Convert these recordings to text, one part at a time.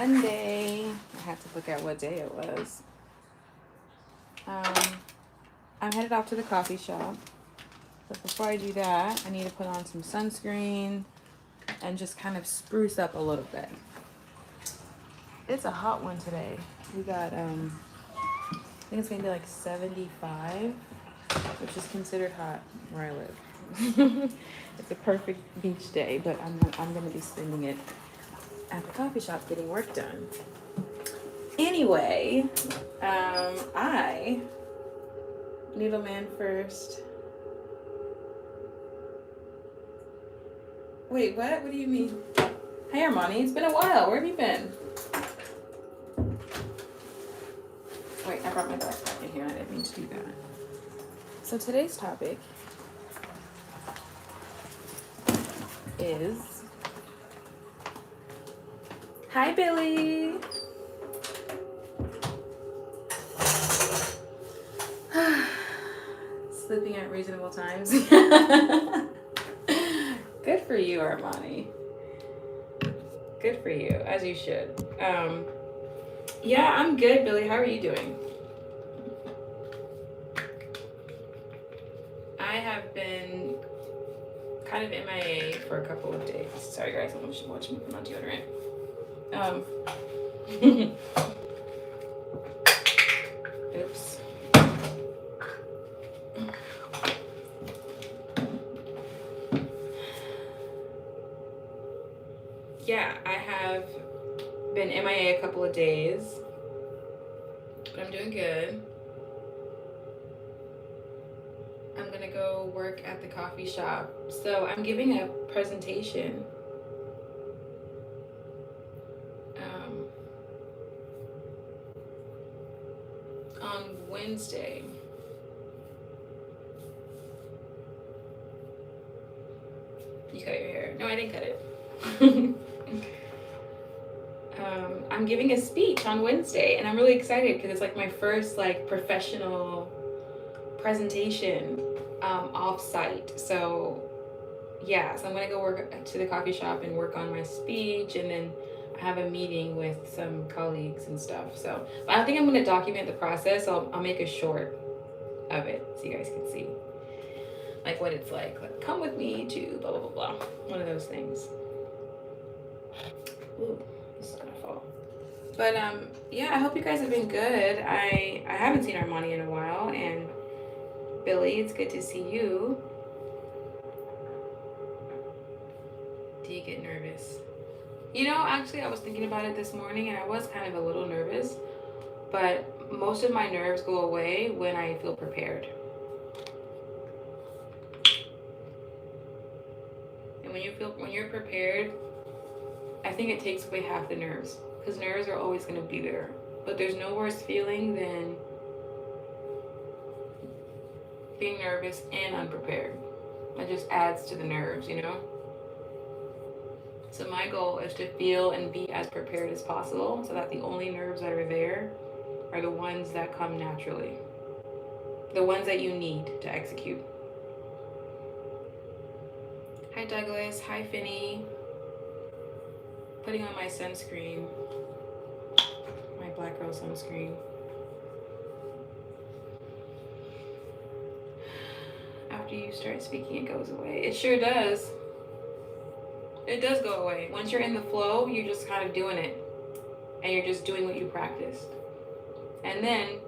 Monday. I had to look at what day it was. I'm headed off to the coffee shop. But before I do that, I need to put on some sunscreen and just kind of spruce up a little bit. It's a hot one today. We got, I think it's gonna be like 75, which is considered hot where I live. It's a perfect beach day, but I'm gonna be spending it at the coffee shop getting work done. Anyway, I Needle Man first. Wait, what? What do you mean? Hey, Armani, it's been a while. Where have you been? Wait, I brought my backpack in here. I didn't mean to do that. So today's topic is... Hi, Billy. Sleeping at reasonable times. Good for you, Armani. Good for you, as you should. Yeah, I'm good, Billy. How are you doing? I have been kind of MIA for a couple of days. Sorry, guys, I'm watching my deodorant. Oops. Yeah, I have been MIA a couple of days, but I'm doing good. I'm gonna go work at the coffee shop. So I'm giving a presentation on Wednesday. You cut your hair. No, I didn't cut it. I'm giving a speech on Wednesday, and I'm really excited because it's like my first like professional presentation off-site. So yeah, so I'm gonna go work to the coffee shop and work on my speech, and then I have a meeting with some colleagues and stuff. So but I think I'm gonna document the process. I'll make a short of it so you guys can see like what it's like come with me to blah blah blah blah, one of those things. Ooh, this is gonna fall. But yeah, I hope you guys have been good. I haven't seen Armani in a while, and Billy, it's good to see you. Do you get nervous? You know, actually I was thinking about it this morning, and I was kind of a little nervous, but most of my nerves go away when I feel prepared. And when you're prepared, I think it takes away half the nerves, because nerves are always going to be there. But there's no worse feeling than being nervous and unprepared. It just adds to the nerves, you know? So my goal is to feel and be as prepared as possible, so that the only nerves that are there are the ones that come naturally. The ones that you need to execute. Hi Douglas, hi Finny. Putting on my sunscreen. My Black Girl sunscreen. After you start speaking, it goes away. It sure does. It does go away. Once you're in the flow, you're just kind of doing it. And you're just doing what you practiced. And then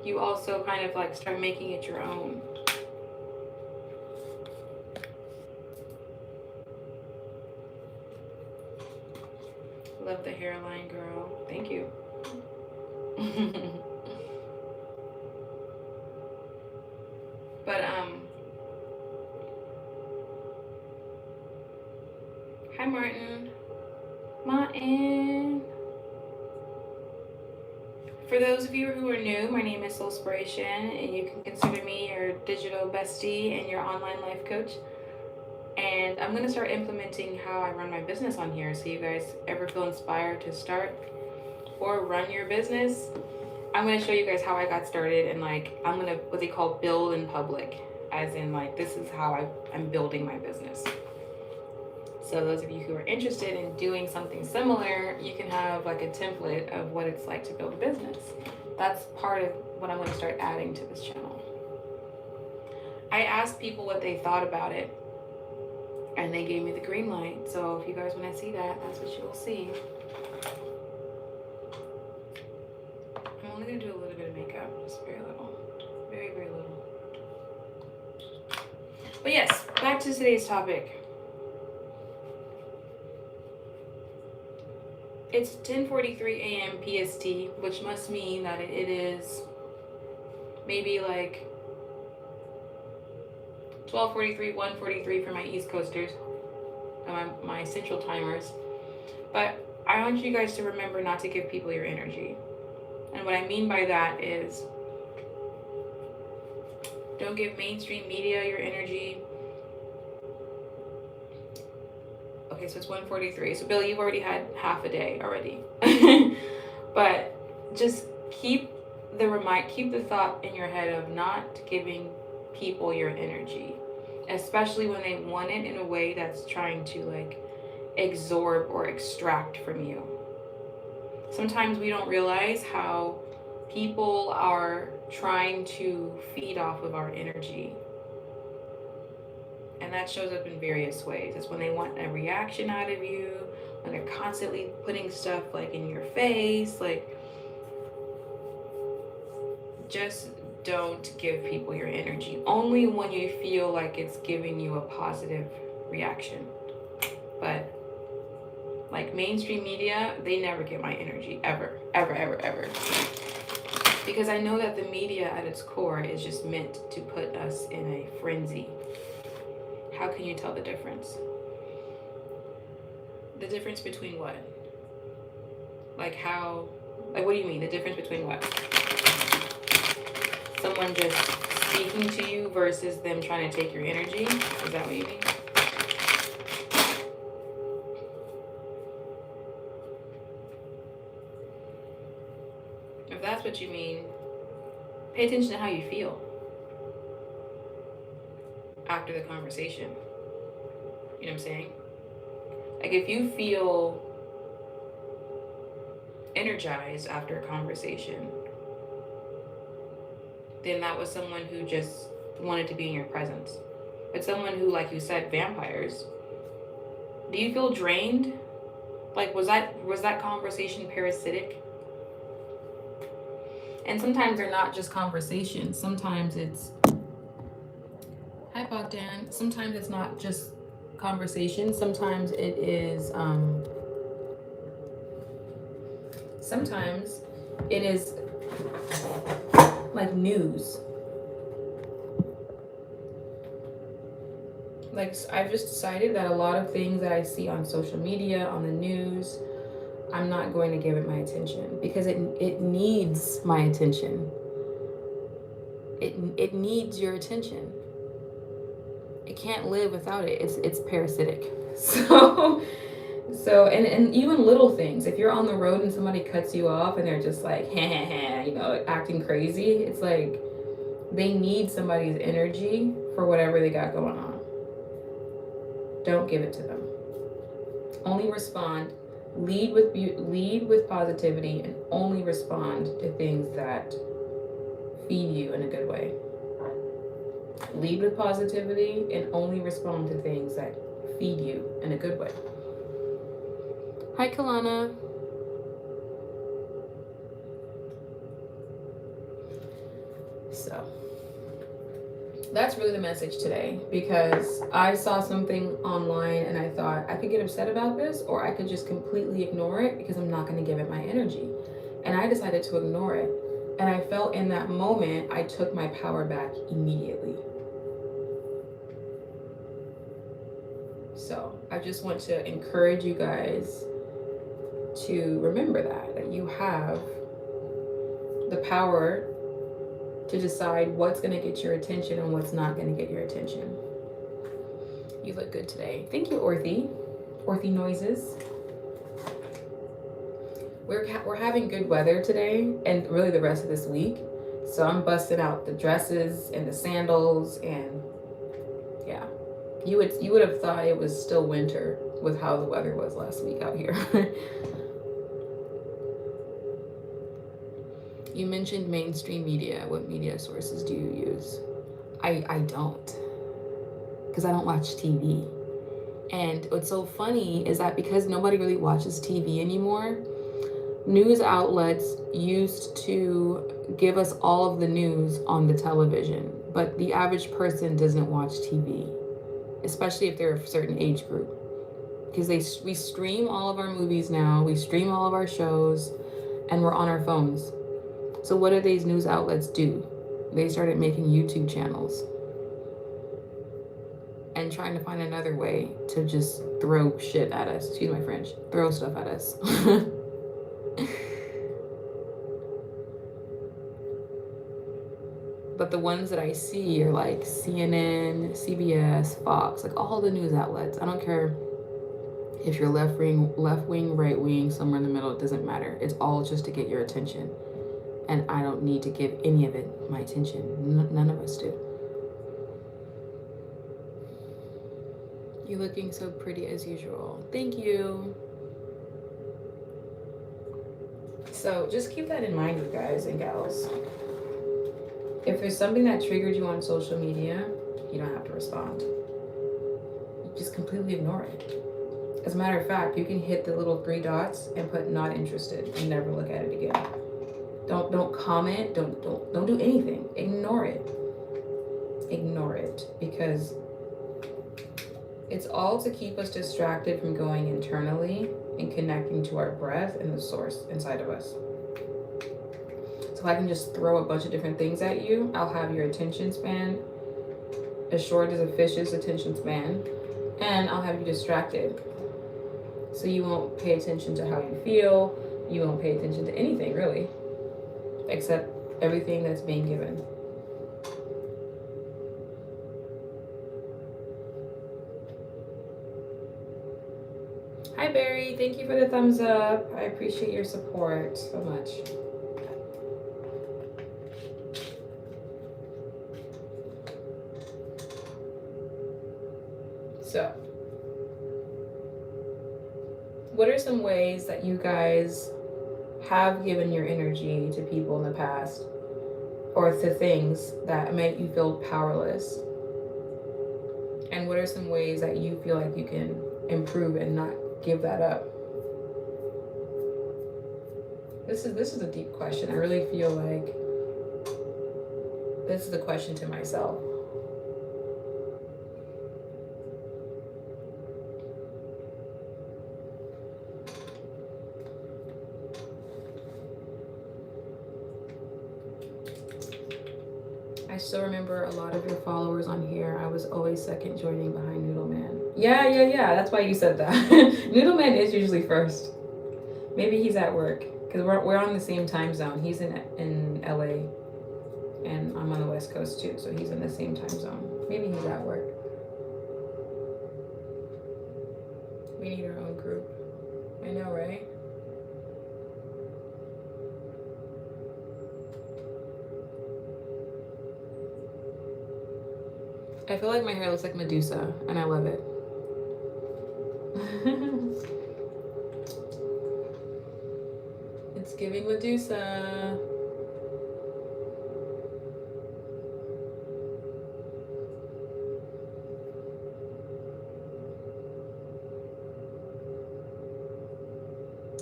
you also kind of like start making it your own. Love the hairline, girl. Thank you. But hi Martin. For those of you who are new, my name is Soulspiration, and you can consider me your digital bestie and your online life coach. And I'm going to start implementing how I run my business on here, so you guys ever feel inspired to start or run your business, I'm going to show you guys how I got started, and like I'm going to what they call build in public, as in like this is how I'm building my business. So those of you who are interested in doing something similar, you can have like a template of what it's like to build a business. That's part of what I'm going to start adding to this channel. I asked people what they thought about it, and they gave me the green light. So if you guys want to see that, that's what you will see. I'm only going to do a little bit of makeup, just very little. Very, very little. But yes, back to today's topic. It's 10:43 a.m. PST, which must mean that it is maybe like 12:43, 1:43 for my East Coasters, my Central Timers. But I want you guys to remember not to give people your energy. And what I mean by that is, don't give mainstream media your energy. Okay, so it's 1:43. So Billy, you've already had half a day already. But just keep the thought in your head of not giving people your energy, especially when they want it in a way that's trying to like absorb or extract from you. Sometimes we don't realize how people are trying to feed off of our energy. And that shows up in various ways. It's when they want a reaction out of you, when they're constantly putting stuff like in your face, like just don't give people your energy. Only when you feel like it's giving you a positive reaction. But like mainstream media, they never get my energy, ever, ever, ever, ever. Because I know that the media at its core is just meant to put us in a frenzy. How can you tell the difference? The difference between what? Like how, like what do you mean? The difference between what? Someone just speaking to you versus them trying to take your energy? Is that what you mean? If that's what you mean, pay attention to how you feel after the conversation. You know what I'm saying? Like if you feel energized after a conversation, then that was someone who just wanted to be in your presence. But someone who, like you said, vampires, do you feel drained? Like was that conversation parasitic? And sometimes they're not just conversations. Sometimes it's, hi Bogdan. Sometimes it's not just conversation. Sometimes it is, like news. Like I've just decided that a lot of things that I see on social media, on the news, I'm not going to give it my attention because it needs my attention. It needs your attention. It can't live without it. It's parasitic. So and even little things. If you're on the road and somebody cuts you off and they're just like acting crazy, it's like they need somebody's energy for whatever they got going on. Don't give it to them. Only respond. Lead with positivity and only respond to things that feed you in a good way. Lead with positivity and only respond to things that feed you in a good way. Hi, Kalana. So that's really the message today, because I saw something online and I thought I could get upset about this, or I could just completely ignore it because I'm not going to give it my energy. And I decided to ignore it. And I felt in that moment, I took my power back immediately. So I just want to encourage you guys to remember that you have the power to decide what's going to get your attention and what's not going to get your attention. You look good today. Thank you, Orthy. Orthy Noises. We're having good weather today and really the rest of this week. So I'm busting out the dresses and the sandals, and yeah. You would have thought it was still winter with how the weather was last week out here. You mentioned mainstream media. What media sources do you use? I don't, because I don't watch TV. And what's so funny is that because nobody really watches TV anymore, news outlets used to give us all of the news on the television, but the average person doesn't watch TV, especially if they're a certain age group. Because we stream all of our movies now, we stream all of our shows, and we're on our phones. So what did these news outlets do? They started making YouTube channels and trying to find another way to just throw shit at us. Excuse my French. Throw stuff at us. But the ones that I see are like CNN, CBS, Fox, like all the news outlets. I don't care if you're left wing, right wing, somewhere in the middle, it doesn't matter. It's all just to get your attention. And I don't need to give any of it my attention. None of us do. You're looking so pretty as usual. Thank you. So just keep that in mind, you guys and gals. If there's something that triggered you on social media, you don't have to respond. You just completely ignore it. As a matter of fact, you can hit the little 3 dots and put not interested and never look at it again. Don't comment, don't do anything. Ignore it. Ignore it, because it's all to keep us distracted from going internally and connecting to our breath and the source inside of us. So if I can just throw a bunch of different things at you, I'll have your attention span as short as a fish's attention span, and I'll have you distracted. So you won't pay attention to how you feel, you won't pay attention to anything really, except everything that's being given. Hi Barry, thank you for the thumbs up. I appreciate your support so much. So, what are some ways that you guys have given your energy to people in the past, or to things that make you feel powerless? And what are some ways that you feel like you can improve and not give that up? This is a deep question. I really feel like this is a question to myself. I still remember a lot of your followers on here. I was always second joining behind Noodleman. Yeah. That's why you said that. Noodleman is usually first. Maybe he's at work, because we're on the same time zone. He's in LA, and I'm on the West Coast too, so he's in the same time zone. Maybe he's at work. We need our own group. I know, right? I feel like my hair looks like Medusa, and I love it. It's giving Medusa.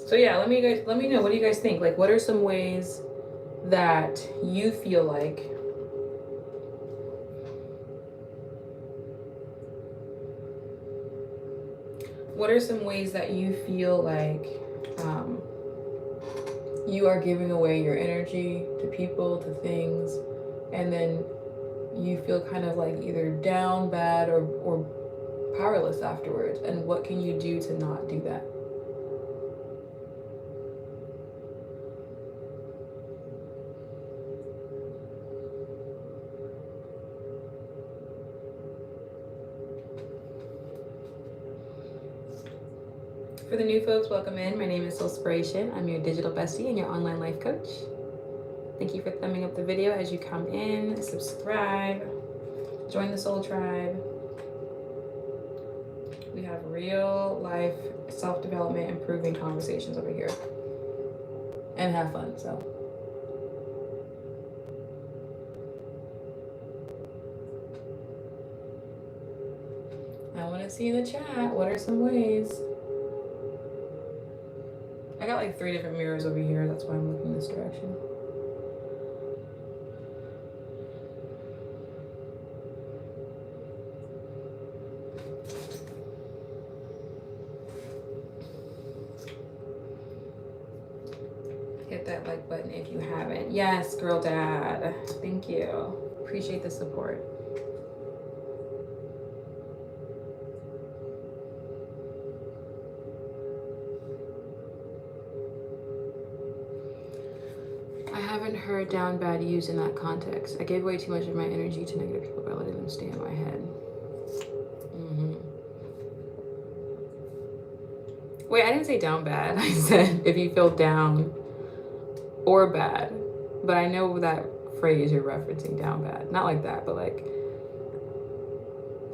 So yeah, let me know, what do you guys think? Like, what are some ways that you feel like you are giving away your energy to people, to things, and then you feel kind of like either down, bad, or powerless afterwards? And what can you do to not do that? For the new folks, welcome in. My name is Soulspiration. I'm your digital bestie and your online life coach. Thank you for thumbing up the video as you come in. Subscribe. Join the Soul Tribe. We have real life self-development, improving conversations over here. And have fun, so. I want to see in the chat, what are some ways? I got like 3 different mirrors over here, that's why I'm looking this direction. Hit that like button if you haven't. Yes, girl dad. Thank you. Appreciate the support. I haven't heard down bad used in that context. I gave away too much of my energy to negative people by letting them stay in my head. Wait, I didn't say down bad. I said if you feel down or bad. But I know that phrase you're referencing, down bad. Not like that, but like.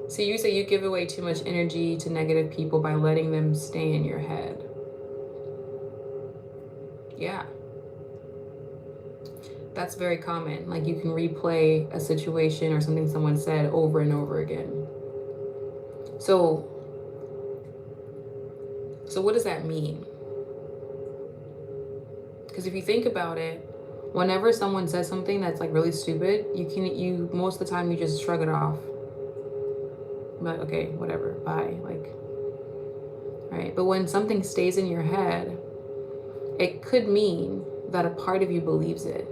So you say you give away too much energy to negative people by letting them stay in your head. Yeah. That's very common. Like you can replay a situation or something someone said over and over again. So what does that mean? Because if you think about it, whenever someone says something that's like really stupid, you most of the time you just shrug it off. But okay, whatever, bye. Like, right? But when something stays in your head, it could mean that a part of you believes it.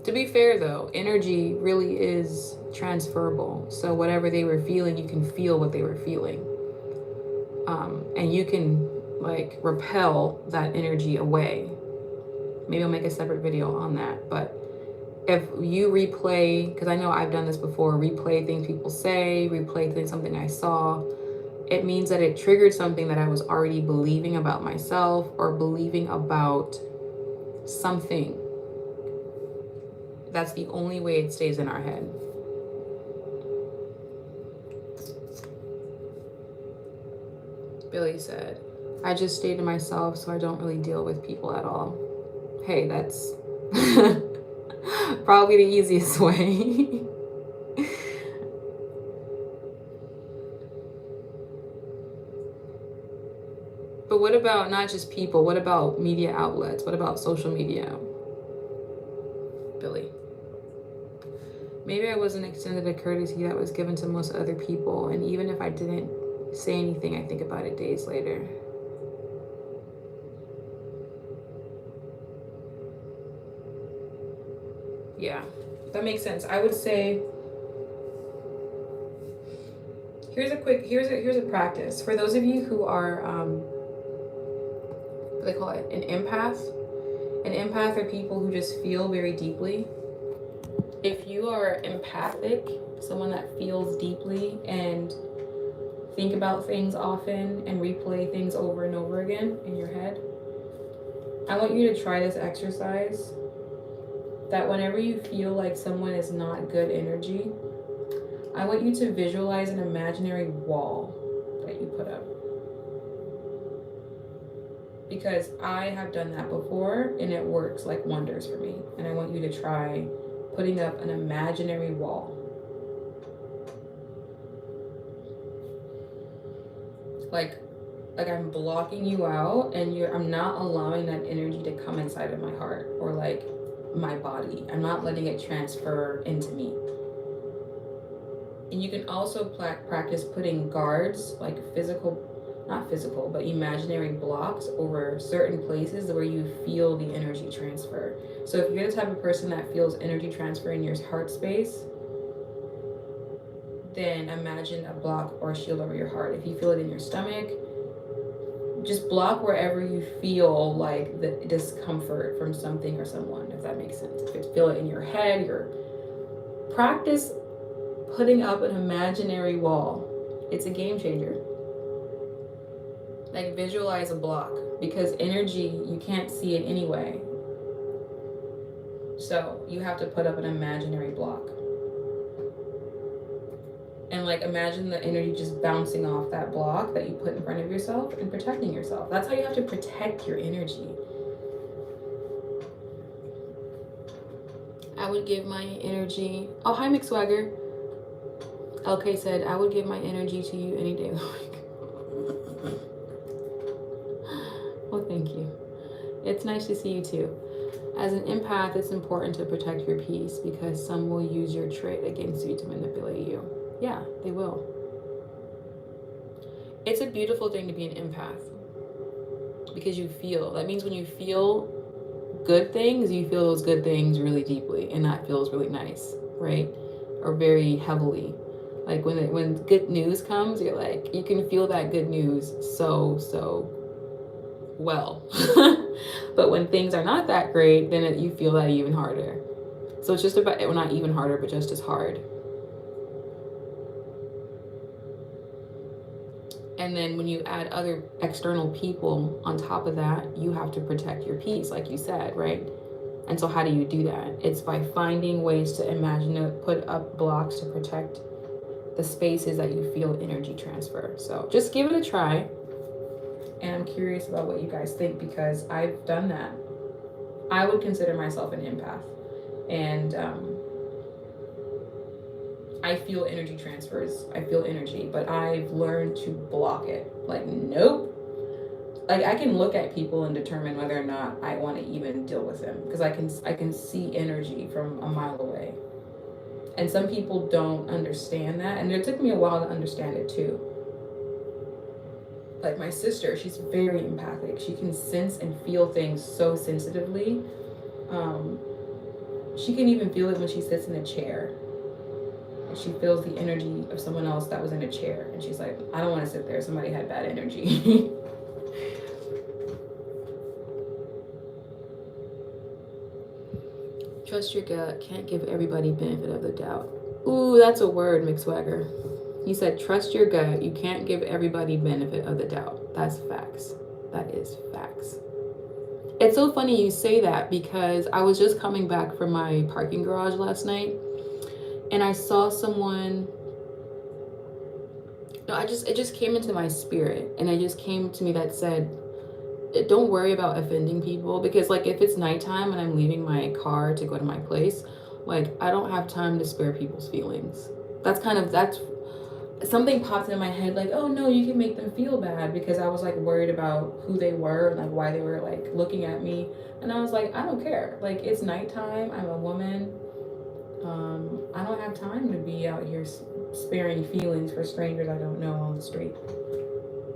To be fair though, energy really is transferable. So whatever they were feeling, you can feel what they were feeling. And you can like repel that energy away. Maybe I'll make a separate video on that. But if you replay, because I know I've done this before, replay things people say, replay things, something I saw, it means that it triggered something that I was already believing about myself or believing about something. That's the only way it stays in our head. Billy said, I just stay to myself so I don't really deal with people at all. Hey, that's probably the easiest way. But what about not just people? What about media outlets? What about social media? Billy. Maybe I wasn't extended a courtesy that was given to most other people, and even if I didn't say anything, I think about it days later. Yeah, that makes sense. I would say here's a practice for those of you who are what they call it, an empath. An empath are people who just feel very deeply. If you are empathic, someone that feels deeply and think about things often and replay things over and over again in your head, I want you to try this exercise. That whenever you feel like someone is not good energy, I want you to visualize an imaginary wall that you put up. Because I have done that before and it works like wonders for me. And I want you to try putting up an imaginary wall. Like I'm blocking you out and I'm not allowing that energy to come inside of my heart or like my body. I'm not letting it transfer into me. And you can also practice putting guards, like not physical, but imaginary blocks over certain places where you feel the energy transfer. So if you're the type of person that feels energy transfer in your heart space, then imagine a block or a shield over your heart. If you feel it in your stomach, just block wherever you feel like the discomfort from something or someone, if that makes sense. If you feel it in your head, practice putting up an imaginary wall. It's a game changer. Like visualize a block, because energy, you can't see it anyway. So you have to put up an imaginary block. like imagine the energy just bouncing off that block that you put in front of yourself and protecting yourself. That's how you have to protect your energy. I would give my energy. Oh, hi, McSwagger. LK said, I would give my energy to you any day of the week. Well, thank you. It's nice to see you too. As an empath, it's important to protect your peace because some will use your trait against you to manipulate you. Yeah, they will. It's a beautiful thing to be an empath because you feel. That means when you feel good things, you feel those good things really deeply, and that feels really nice, right? Or very heavily. Like when good news comes, you're like, you can feel that good news so well. But when things are not that great, then you feel that even harder. So it's just about, well, not even harder, but just as hard. And then when you add other external people on top of that, you have to protect your peace, like you said, right? And so how do you do that? It's by finding ways to imagine it, put up blocks to protect the spaces that you feel energy transfer. So just give it a try. And I'm curious about what you guys think because I've done that. I would consider myself an empath. And I feel energy transfers. I feel energy, but I've learned to block it. Like, nope. Like, I can look at people and determine whether or not I want to even deal with them because I can see energy from a mile away. And some people don't understand that, and it took me a while to understand it too. Like my sister, she's very empathic. She can sense and feel things so sensitively. She can even feel it when she sits in a chair. She feels the energy of someone else that was in a chair. And she's like, I don't want to sit there. Somebody had bad energy. Trust your gut. Can't give everybody benefit of the doubt. Ooh, that's a word, McSwagger. You said, trust your gut. You can't give everybody benefit of the doubt. That's facts. That is facts. It's so funny you say that because I was just coming back from my parking garage last night and I saw someone. No, it just came into my spirit and it just came to me that said, don't worry about offending people because like if it's nighttime and I'm leaving my car to go to my place, like I don't have time to spare people's feelings. That's something popped in my head like, oh no, you can make them feel bad because I was like worried about who they were and like why they were like looking at me. And I was like, I don't care. Like it's nighttime. I'm a woman. I don't have time to be out here sparing feelings for strangers I don't know on the street.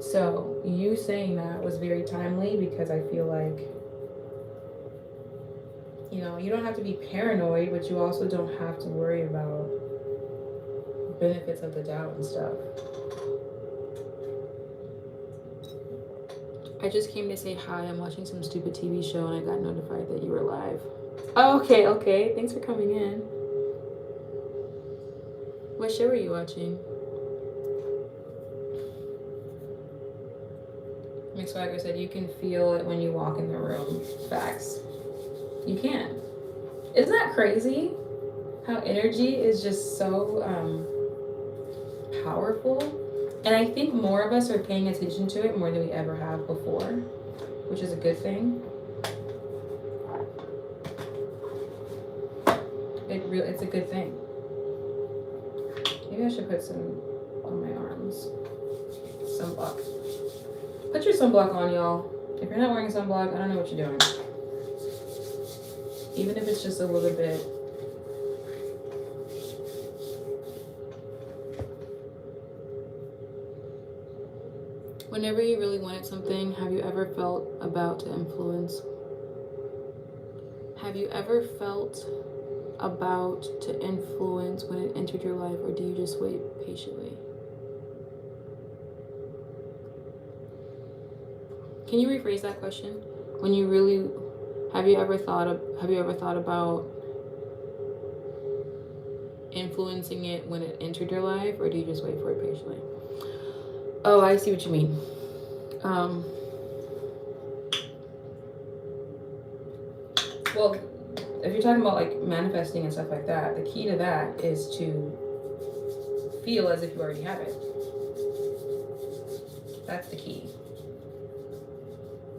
So you saying that was very timely because I feel like, you know, you don't have to be paranoid, but you also don't have to worry about benefits of the doubt and stuff. I just came to say hi. I'm watching some stupid TV show and I got notified that you were live. Oh, okay. Thanks for coming in. What show are you watching? McSwagger said you can feel it when you walk in the room. Facts. You can. Isn't that crazy? How energy is just so powerful. And I think more of us are paying attention to it more than we ever have before, which is a good thing. It's a good thing. Maybe I should put some on my arms. Sunblock. Put your sunblock on, y'all. If you're not wearing sunblock, I don't know what you're doing. Even if it's just a little bit. Whenever you really wanted something, have you ever felt about to influence? Have you ever felt about to influence when it entered your life, or do you just wait patiently? Can you rephrase that question? When you really, have you ever thought about influencing it when it entered your life, or do you just wait for it patiently? Oh, I see what you mean. Well, if you're talking about like manifesting and stuff like that, the key to that is to feel as if you already have it. That's the key.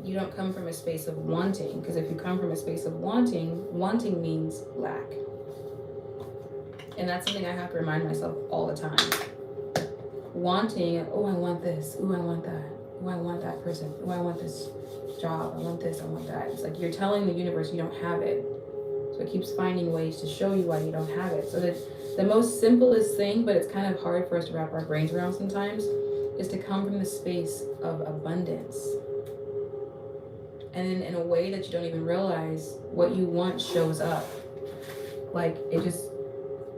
You don't come from a space of wanting, because if you come from a space of wanting, wanting means lack. And that's something I have to remind myself all the time. Wanting, oh, I want this, oh, I want that, oh, I want that person, oh, I want this job, I want this, I want that. It's like you're telling the universe you don't have it. So it keeps finding ways to show you why you don't have it. So that the most simplest thing, but it's kind of hard for us to wrap our brains around sometimes, is to come from the space of abundance. And in a way that you don't even realize, what you want shows up. Like it just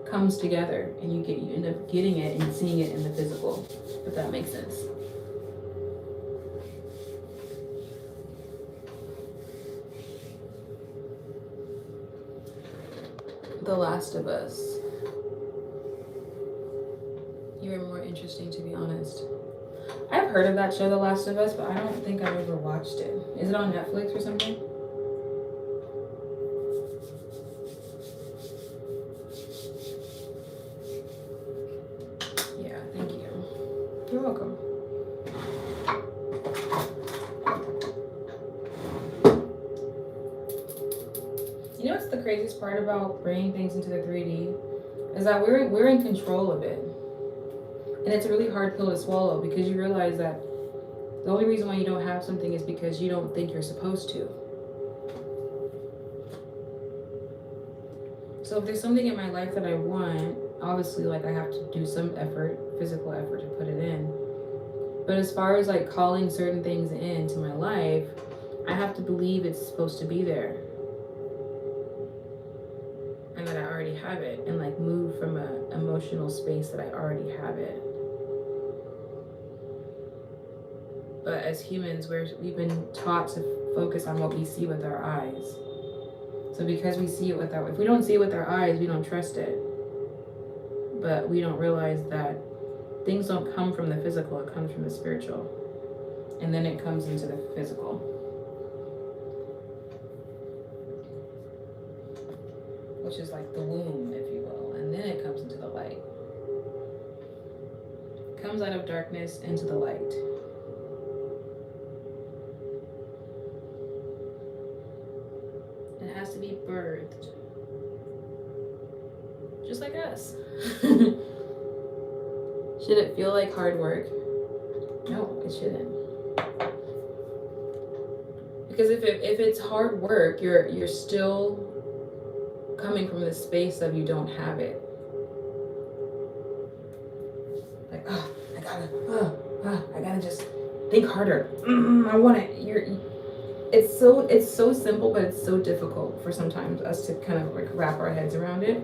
comes together, and you end up getting it and seeing it in the physical, if that makes sense. The Last of Us. You were more interesting, to be honest. I've heard of that show, The Last of Us, but I don't think I've ever watched it. Is it on Netflix or something? Yeah, thank you. You're welcome. You know what's the craziest part about bringing things into the 3D? Is that we're in control of it. And it's a really hard pill to swallow, because you realize that the only reason why you don't have something is because you don't think you're supposed to. So if there's something in my life that I want, obviously, like, I have to do some effort, physical effort, to put it in. But as far as like calling certain things into my life, I have to believe it's supposed to be there. And that I already have it, and like move from an emotional space that I already have it. But as humans, we've been taught to focus on what we see with our eyes. So because we see it with if we don't see it with our eyes, we don't trust it. But we don't realize that things don't come from the physical, it comes from the spiritual. And then it comes into the physical. Which is like the womb, if you will. And then it comes into the light. It comes out of darkness into the light. It has to be birthed. Just like us. Should it feel like hard work? No, it shouldn't. Because if it's hard work, you're still coming from the space of you don't have it. Like, I gotta just think harder. I want it. It's so simple, but it's so difficult for sometimes us to kind of like wrap our heads around it.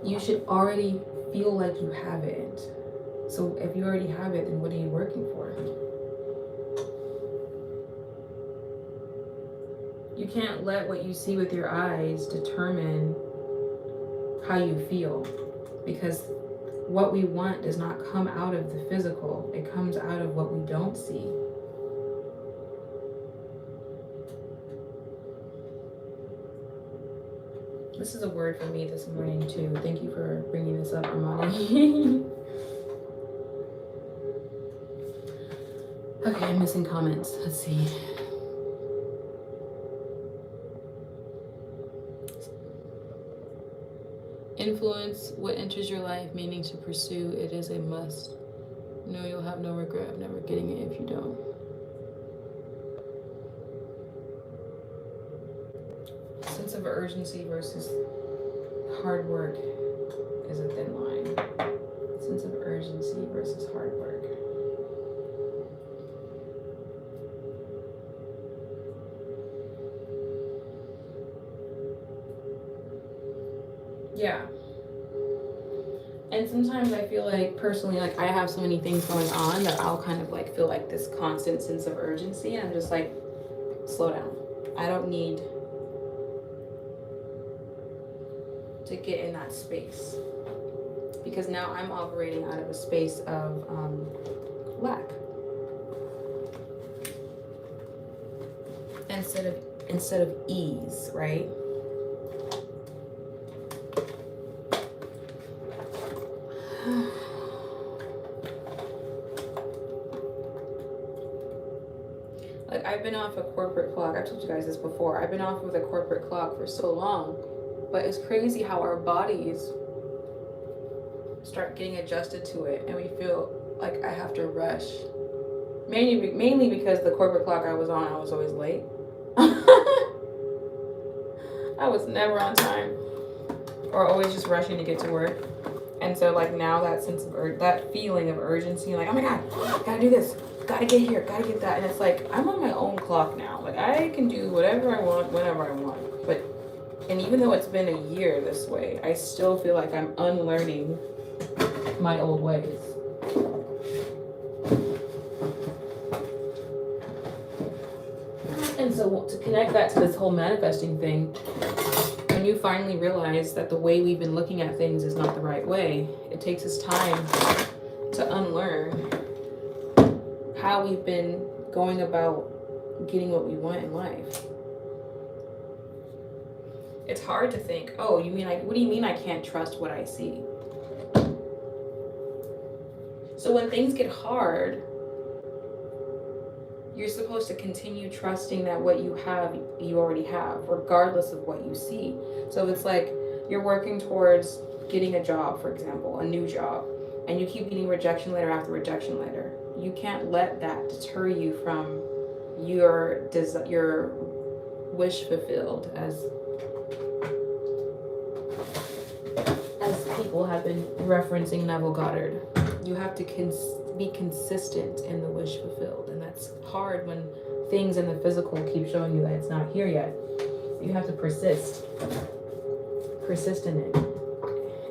You should already feel like you have it. So if you already have it, then what are you working for? You can't let what you see with your eyes determine how you feel, because what we want does not come out of the physical. It comes out of what we don't see. This is a word for me this morning too. Thank you for bringing this up, Armani. Okay, I'm missing comments. Let's see. Influence what enters your life, meaning to pursue. It is a must. No, you'll have no regret of never getting it if you don't. Sense of urgency versus hard work is a thin line. Sense of urgency versus hard work. Yeah. And sometimes I feel like personally, like I have so many things going on that I'll kind of like feel like this constant sense of urgency, and I'm just like, slow down. I don't need to get in that space, because now I'm operating out of a space of lack instead of ease, right? Like, I've been off a corporate clock. I've told you guys this before. I've been off of the corporate clock for so long, but it's crazy how our bodies start getting adjusted to it, and we feel like I have to rush. Mainly because the corporate clock I was on, I was always late. I was never on time, or always just rushing to get to work. And so, like, now that sense of that feeling of urgency, like, oh my god, gotta do this, gotta get here, gotta get that, and it's like I'm on my own clock now. Like, I can do whatever I want whenever I want. But and even though it's been a year this way, I still feel like I'm unlearning my old ways. And so to connect that to this whole manifesting thing, when you finally realize that the way we've been looking at things is not the right way, it takes us time to unlearn how we've been going about getting what we want in life. It's hard to think, oh, you mean what do you mean I can't trust what I see? So when things get hard, you're supposed to continue trusting that what you have, you already have, regardless of what you see. So it's like you're working towards getting a job, for example, a new job, and you keep getting rejection letter after rejection letter. You can't let that deter you from your wish fulfilled, as people have been referencing Neville Goddard. You have to be consistent in the wish fulfilled, and that's hard when things in the physical keep showing you that it's not here yet. You have to persist in it,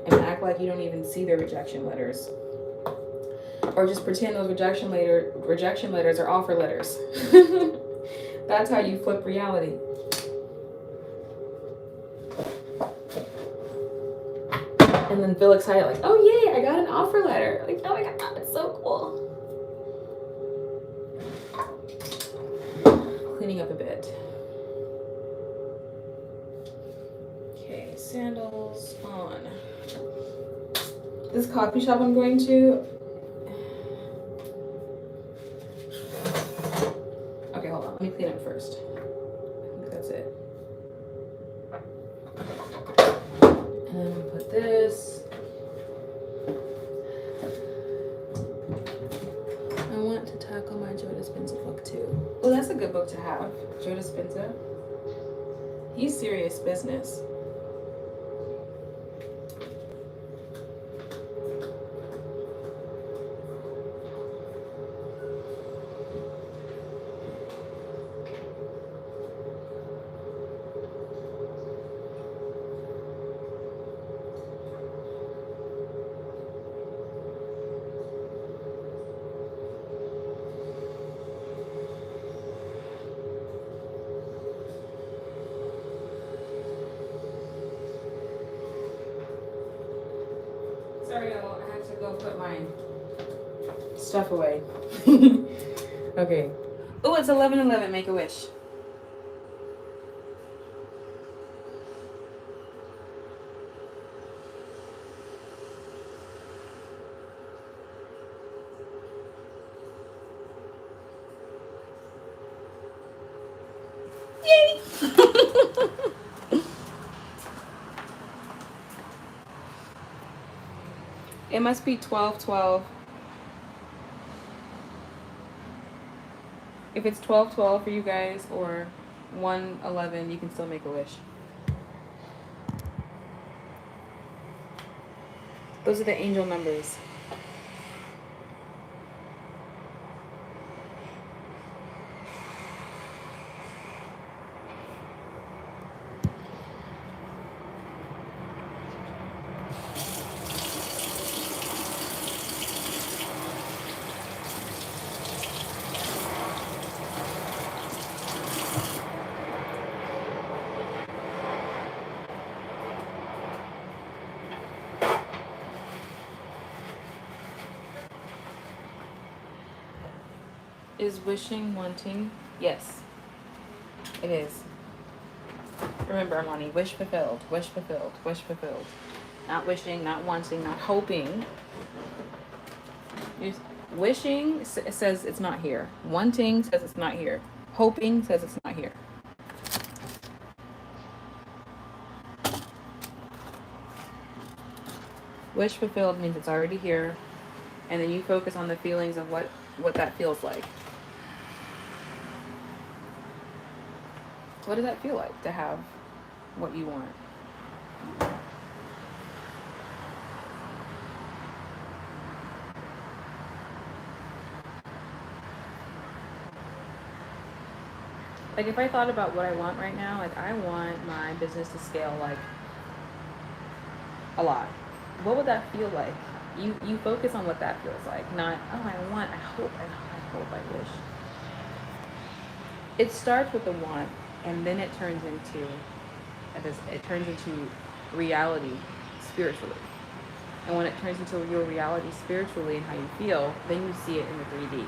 and act like you don't even see the rejection letters, or just pretend those rejection letters are offer letters. That's how you flip reality. And then feel excited, like, oh yay, I got an offer letter. Like, oh my god, it's so cool. Cleaning up a bit. Okay, sandals on. This coffee shop I'm going to. Okay, hold on. Let me clean up first. I think that's it. And then we'll put this. I want to tackle my Joe Dispenza book too. Well, that's a good book to have. Joe Dispenza. He's serious business. Sorry, y'all. I have to go put my stuff away. Okay. Oh, it's 11:11. Make a wish. Yay! It must be 12:12. If it's 12:12 for you guys or 1:11, you can still make a wish. Those are the angel numbers. Is wishing wanting? Yes, it is. Remember, Armani, wish fulfilled, wish fulfilled, wish fulfilled. Not wishing, not wanting, not hoping. Wishing says it's not here. Wanting says it's not here. Hoping says it's not here. Wish fulfilled means it's already here. And then you focus on the feelings of what that feels like. What does that feel like to have what you want? Like if I thought about what I want right now, like I want my business to scale like a lot. What would that feel like? You focus on what that feels like, not I hope, I wish. It starts with the want, and then it turns into reality spiritually. And when it turns into your reality spiritually and how you feel, then you see it in the 3D. You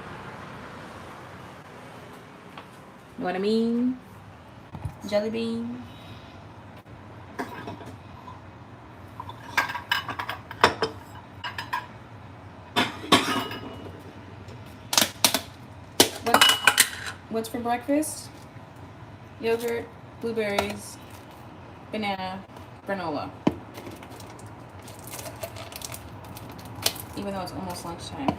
know what I mean? Jelly bean. What's for breakfast? Yogurt, blueberries, banana, granola. Even though it's almost lunchtime.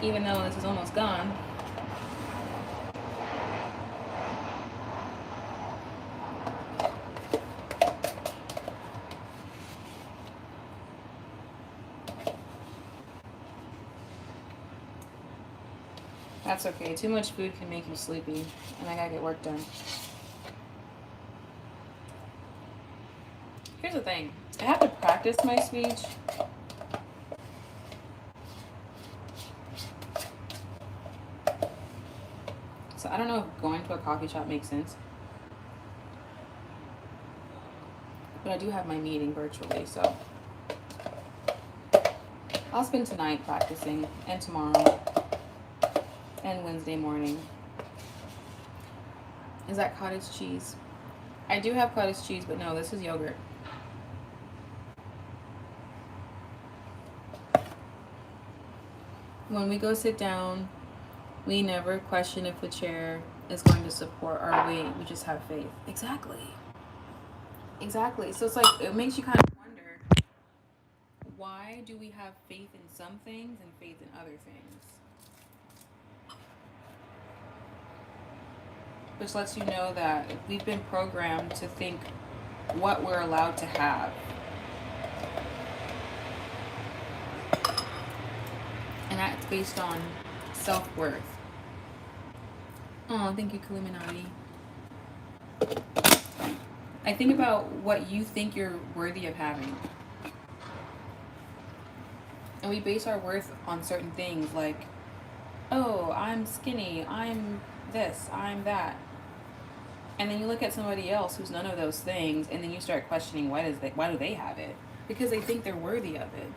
Even though this is almost gone. That's okay. Too much food can make you sleepy, and I gotta get work done. Here's the thing. I have to practice my speech. So I don't know if going to a coffee shop makes sense. But I do have my meeting virtually, so I'll spend tonight practicing, and tomorrow, and Wednesday morning. Is that cottage cheese? I do have cottage cheese, but no, this is yogurt. When we go sit down, we never question if the chair is going to support our weight. We just have faith. Exactly. So it's like, it makes you kind of wonder, why do we have faith in some things and faith in other things? Which lets you know that we've been programmed to think what we're allowed to have. And that's based on self-worth. Oh, thank you, Illuminati. I think about what you think you're worthy of having. And we base our worth on certain things like, oh, I'm skinny, I'm this, I'm that. And then you look at somebody else who's none of those things, and then you start questioning why do they have it? Because they think they're worthy of it.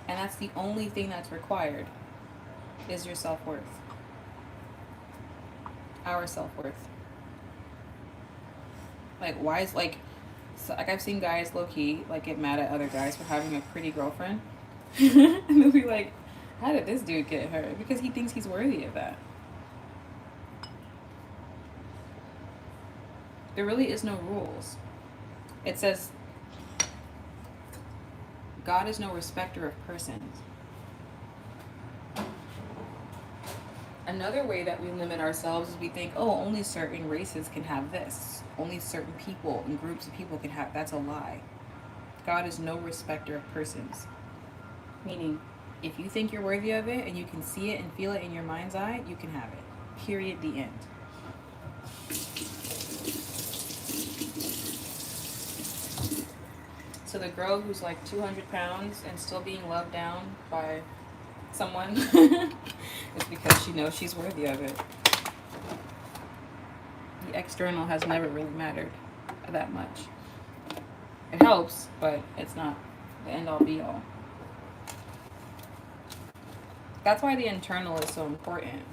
And that's the only thing that's required, is your self-worth. Our self-worth. Like, why is, like I've seen guys low-key, like, get mad at other guys for having a pretty girlfriend. And they'll be like, how did this dude get her? Because he thinks he's worthy of that. There really is no rules. It says, God is no respecter of persons. Another way that we limit ourselves is we think, oh, only certain races can have this. Only certain people and groups of people can have. That's a lie. God is no respecter of persons. Meaning, if you think you're worthy of it and you can see it and feel it in your mind's eye, you can have it. Period. The end. So the girl who's like 200 pounds and still being loved down by someone is because she knows she's worthy of it. The external has never really mattered that much. It helps, but it's not the end all be all. That's why the internal is so important.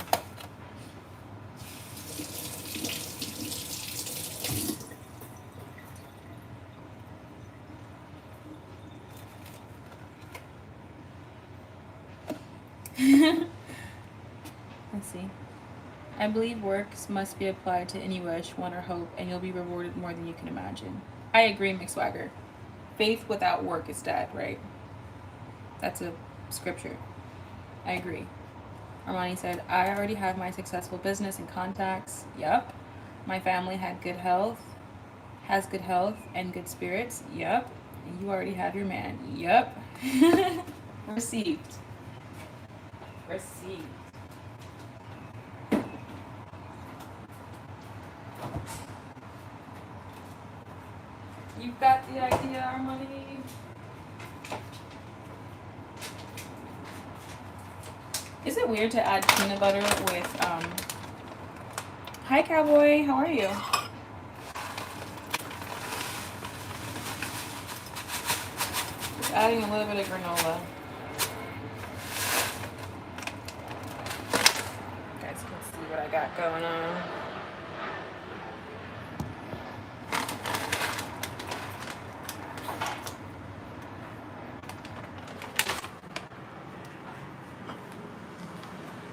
Let's see. I believe works must be applied to any wish, want, or hope, and you'll be rewarded more than you can imagine. I agree, McSwagger. Faith without work is dead, right? That's a scripture. I agree. Armani said, I already have my successful business and contacts. Yup. My family had good health, has good health and good spirits. Yup. And you already have your man. Yup. Received. Received. You got the idea, Armani. Is it weird to add peanut butter with, Hi, Cowboy. How are you? Just adding a little bit of granola. You guys can see what I got going on.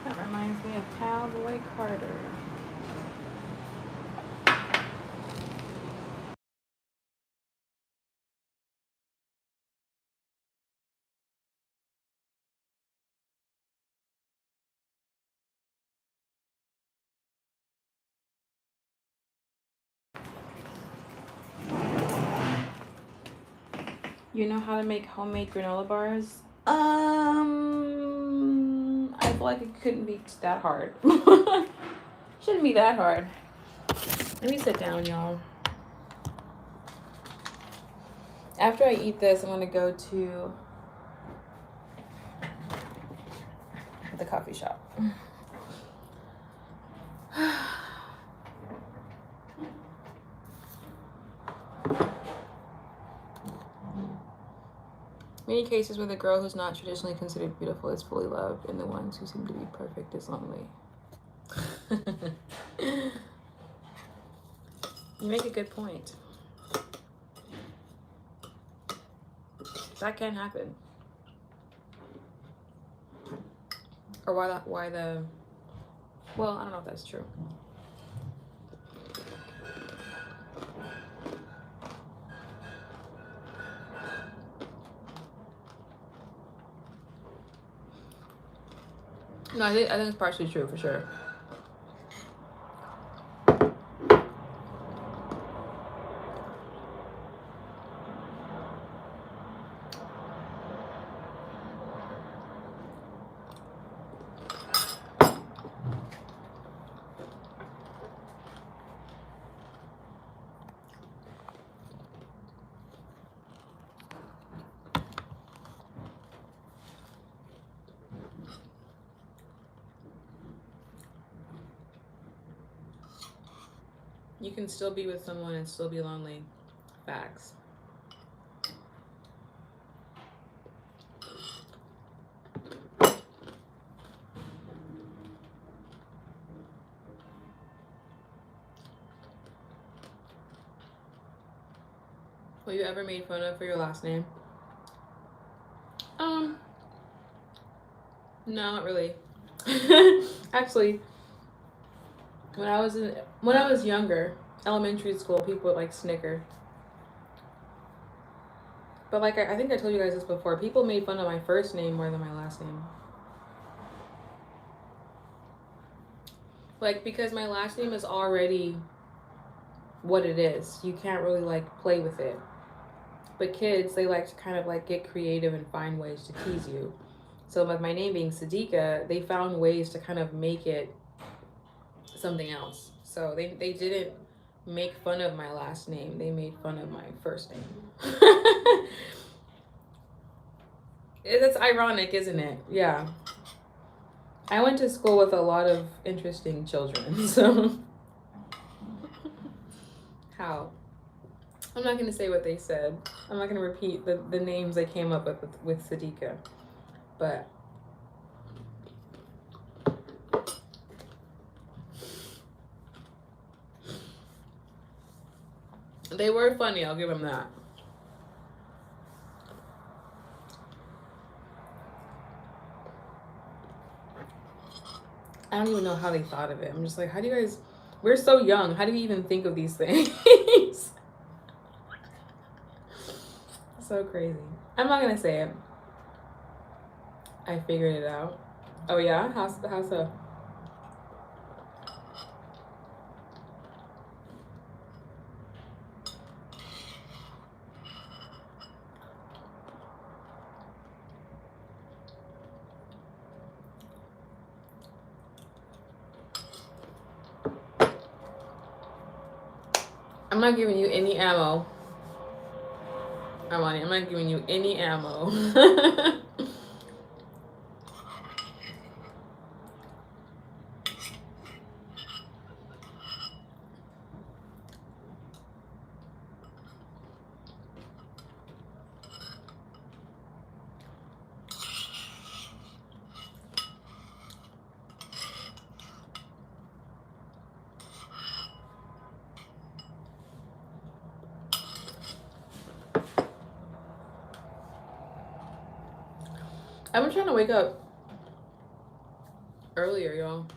That reminds me of Cowboy Carter. You know how to make homemade granola bars? I feel like it couldn't be that hard. Shouldn't be that hard. Let me sit down, y'all. After I eat this, I'm gonna go to the coffee shop. Many cases where the girl who's not traditionally considered beautiful is fully loved, and the ones who seem to be perfect is lonely. You make a good point. That can happen. Or well, I don't know if that's true. No, I think it's partially true for sure. You can still be with someone and still be lonely. Facts. Were you ever made fun of for your last name? No, not really. Actually, when I was younger, elementary school, people would like snicker. But like I think I told you guys this before, people made fun of my first name more than my last name. Like, because my last name is already what it is. You can't really like play with it. But kids, they like to kind of like get creative and find ways to tease you. So with my name being Sadiqa, they found ways to kind of make it something else. So they didn't make fun of my last name. They made fun of my first name. That's ironic, isn't it? Yeah. I went to school with a lot of interesting children, so how? I'm not going to say what they said. I'm not going to repeat the names they came up with Sadiqa. But they were funny, I'll give them that. I don't even know how they thought of it. I'm just like, how do you guys? We're so young. How do you even think of these things? So crazy. I'm not gonna say it. I figured it out. Oh yeah, how's so? I'm not giving you any ammo, Armani. I'm not giving you any ammo. I've been trying to wake up earlier, y'all.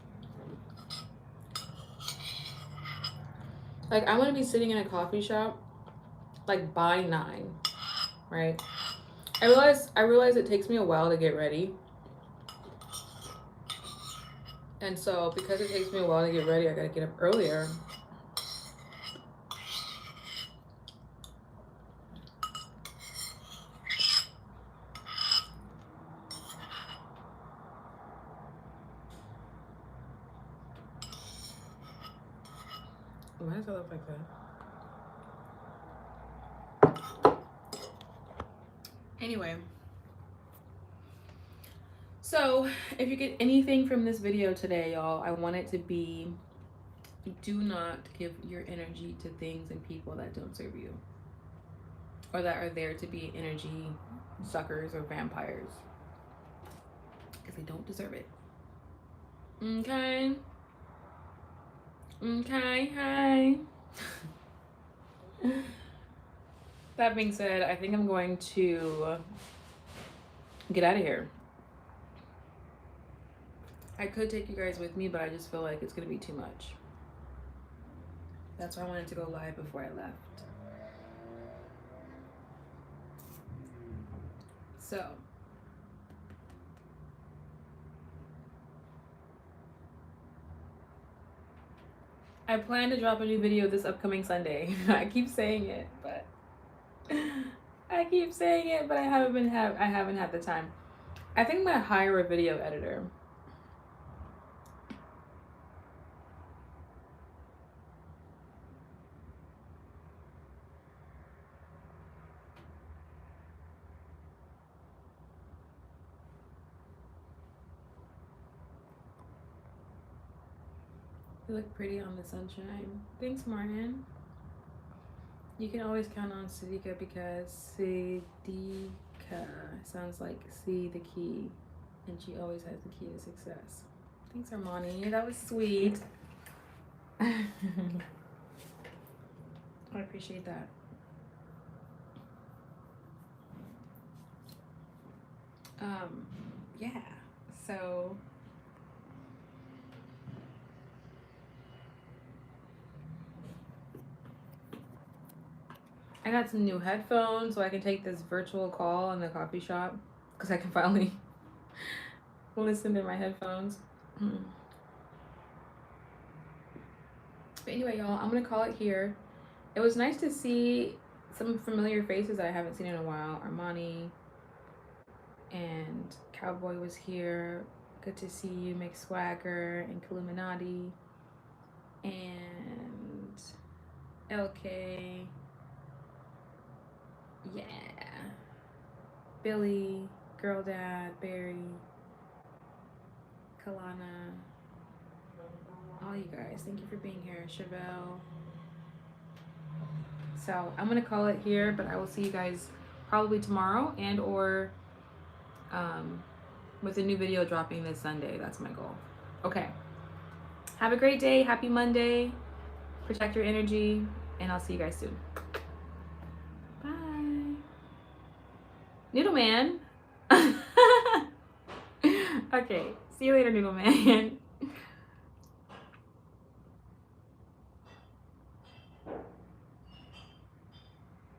Like, I want to be sitting in a coffee shop like by 9, right? I realize it takes me a while to get ready. And so because it takes me a while to get ready, I gotta get up earlier. Why does it look like that? Anyway. So, if you get anything from this video today, y'all, I want it to be, do not give your energy to things and people that don't serve you, or that are there to be energy suckers or vampires, because they don't deserve it. Okay? Okay, hi. That being said, I think I'm going to get out of here. I could take you guys with me, but I just feel like it's gonna be too much. That's why I wanted to go live before I left. So, I plan to drop a new video this upcoming Sunday. I keep saying it, but I haven't had the time. I think I'm gonna hire a video editor. You look pretty on the sunshine. Thanks, Martin. You can always count on Sidika because Sidika sounds like see the key, and she always has the key to success. Thanks, Armani. That was sweet. I appreciate that. Yeah. So I got some new headphones so I can take this virtual call in the coffee shop because I can finally listen to my headphones. But anyway, y'all, I'm gonna call it here. It was nice to see some familiar faces I haven't seen in a while. Armani and Cowboy was here. Good to see you, Mick Swagger and Illuminati and LK. Yeah. Billy, Girl Dad, Barry, Kalana, all you guys. Thank you for being here. Chevelle. So I'm gonna call it here, but I will see you guys probably tomorrow and or with a new video dropping this Sunday. That's my goal. Okay. Have a great day. Happy Monday. Protect your energy, and I'll see you guys soon. Bye. Noodle Man. Okay. See you later, Noodle Man.